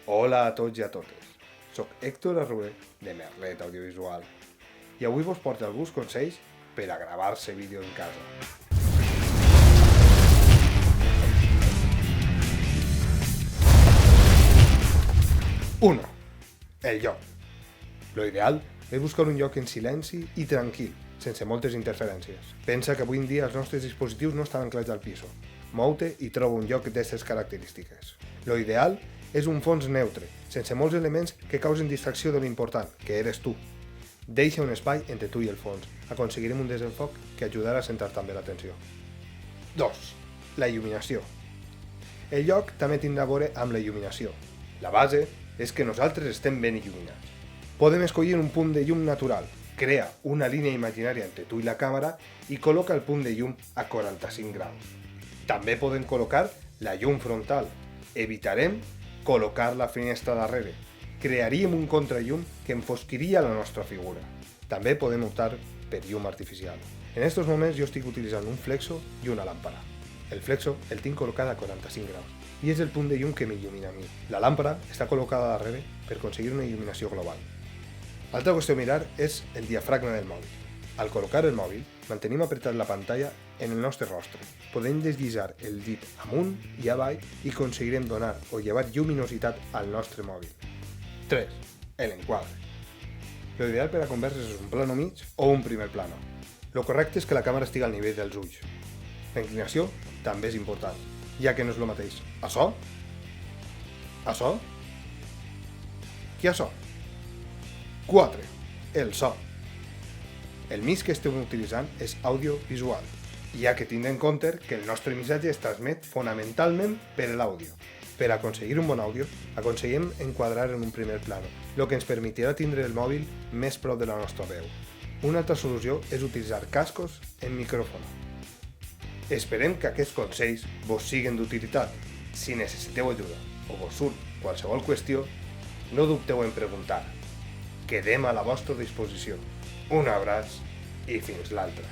Hola a tots i a totes. Soc Héctor Arrué, de Merlet Audiovisual, i avui vos porto alguns consells per a gravar-se vídeo en casa. Uno. El lloc. Lo ideal és buscar un lloc en silenci i tranquil, sense moltes interferències. Pensa que avui en dia els nostres dispositius no estan anclats al piso. Mou-te i troba un lloc d'aquestes característiques. Lo ideal és un fons neutre, sense molts elements que causen distracció de l'important, que eres tu. Deixa un espai entre tu i el fons. Aconseguirem un desenfoc que ajudarà a centrar també l'atenció. 2. La il·luminació. El lloc també tindrà a veure amb la il·luminació. La base és que nosaltres estem ben il·luminats. Podem escollir un punt de llum natural, crea una línia imaginària entre tu i la càmera i col·loca el punt de llum a 45 graus. També podem col·locar la llum frontal. Evitarem col·locar la finestra darrere. Crearíem un contrallum que enfosquiria la nostra figura. També podem optar per llum artificial. En aquests moments jo estic utilitzant un flexo i una làmpara. El flexo el tinc col·locat a 45 graus i és el punt de llum que m'il·lumina a mi. La làmpara està col·locada darrere per aconseguir una il·luminació global. L'altra qüestió a mirar és el diafragma del mòbil. Al col·locar el mòbil, mantenim apretat la pantalla en el nostre rostre. Podem deslliçar el dit amunt i avall i aconseguirem donar o llevar lluminositat al nostre mòbil. 3. L'enquadre. Lo ideal per a converses és un plano mig o un primer plano. Lo correcte és que la càmera estigui al nivell dels ulls. La inclinació també és important, ja que no és el mateix. Açò? Açò? Què açò? 4. El so. El mig que estem utilitzant és audiovisual, ja que tindrem en compte que el nostre missatge es transmet fonamentalment per l'àudio. Per aconseguir un bon àudio, aconseguim enquadrar en un primer plano, el que ens permetirà tindre el mòbil més prop de la nostra veu. Una altra solució és utilitzar cascos en micròfon. Esperem que aquests consells vos siguen d'utilitat. Si necessiteu ajuda o vos surt qualsevol qüestió, no dubteu en preguntar. Quedem a la vostra disposició. Un abraç i fins l'altre.